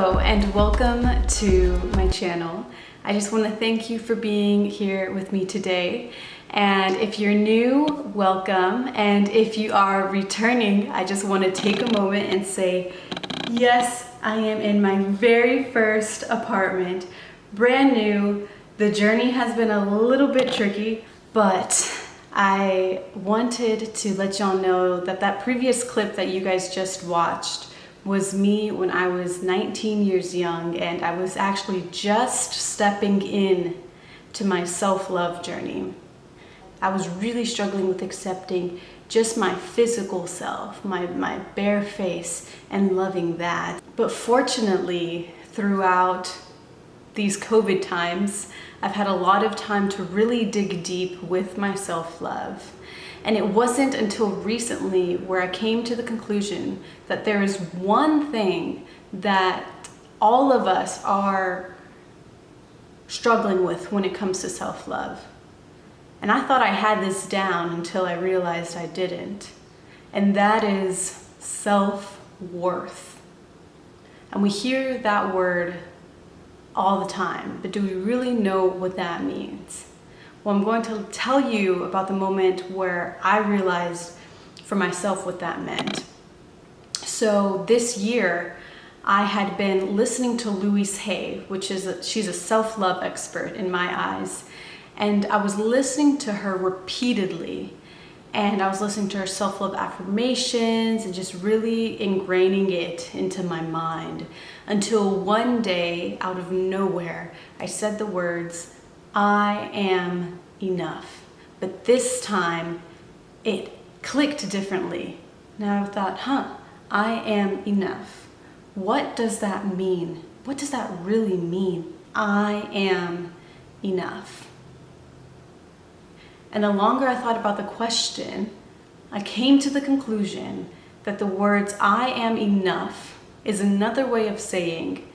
Hello and welcome to my channel. I just want to thank you for being here with me today. And if you're new, welcome. And if you are returning, I just want to take a moment and say, yes, I am in my very first apartment, brand new. The journey has been a little bit tricky, but I wanted to let y'all know that that previous clip that you guys just watched was me when I was 19 years young, and I was actually just stepping in to my self-love journey. I was really struggling with accepting just my physical self, my bare face, and loving that. But fortunately, throughout these COVID times, I've had a lot of time to really dig deep with my self-love. And it wasn't until recently where I came to the conclusion that there is one thing that all of us are struggling with when it comes to self-love. And I thought I had this down until I realized I didn't. And that is self-worth. And we hear that word all the time, but do we really know what that means? Well, I'm going to tell you about the moment where I realized for myself what that meant. So this year, I had been listening to Louise Hay, she's a self-love expert in my eyes. And I was listening to her repeatedly. And I was listening to her self-love affirmations and just really ingraining it into my mind. Until one day, out of nowhere, I said the words, I am enough. But this time, it clicked differently. Now I thought, I am enough. What does that mean? What does that really mean? I am enough. And the longer I thought about the question, I came to the conclusion that the words I am enough is another way of saying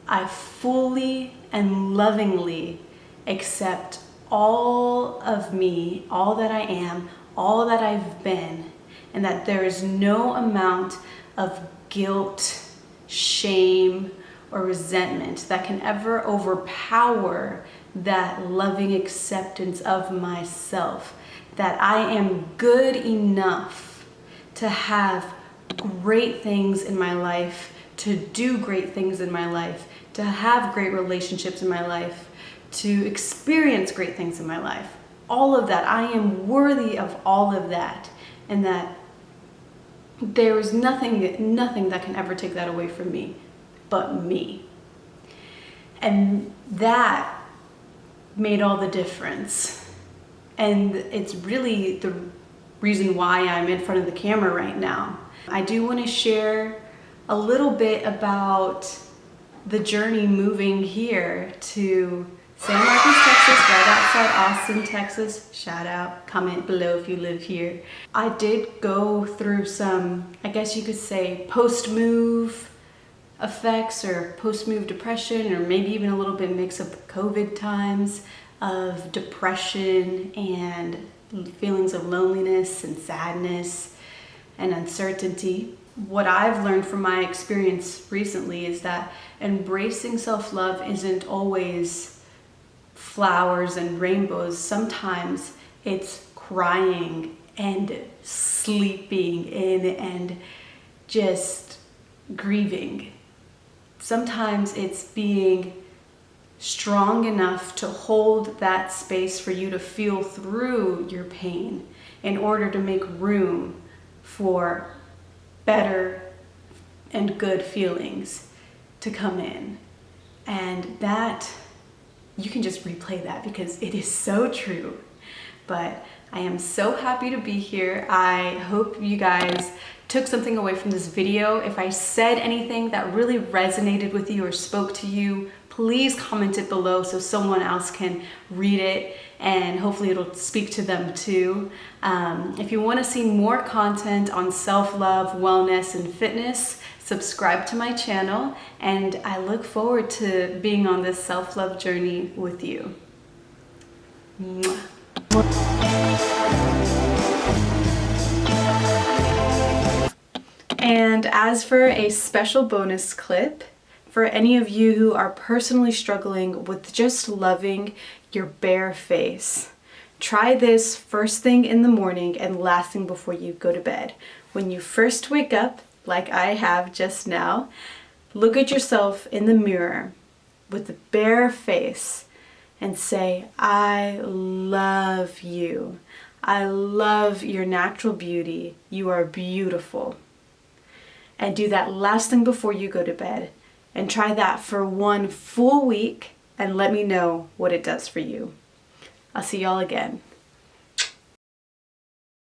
I fully and lovingly accept all of me, all that I am, all that I've been, and that there is no amount of guilt, shame, or resentment that can ever overpower that loving acceptance of myself, that I am good enough to have great things in my life, to do great things in my life, to have great relationships in my life, to experience great things in my life. All of that, I am worthy of all of that, and that there is nothing that can ever take that away from me but me. And that made all the difference. And it's really the reason why I'm in front of the camera right now. I do want to share a little bit about the journey moving here to San Marcos, Texas, right outside Austin, Texas. Shout out, comment below if you live here. I did go through some, I guess you could say, post-move effects or post-move depression, or maybe even a little bit mix of COVID times of depression and feelings of loneliness and sadness and uncertainty. What I've learned from my experience recently is that embracing self-love isn't always flowers and rainbows. Sometimes it's crying and sleeping in and just grieving. Sometimes it's being strong enough to hold that space for you to feel through your pain in order to make room for better and good feelings to come in. And that, you can just replay that because it is so true. But I am so happy to be here. I hope you guys took something away from this video. If I said anything that really resonated with you or spoke to you, please comment it below so someone else can read it and hopefully it'll speak to them too. If you want to see more content on self-love, wellness, and fitness, subscribe to my channel, and I look forward to being on this self-love journey with you. Mwah. And as for a special bonus clip For any of you who are personally struggling with just loving your bare face, try this first thing in the morning and last thing before you go to bed. When you first wake up, like I have just now, look at yourself in the mirror with a bare face and say, I love you. I love your natural beauty. You are beautiful. And do that last thing before you go to bed. And try that for 1 full week and let me know what it does for you. I'll see y'all again.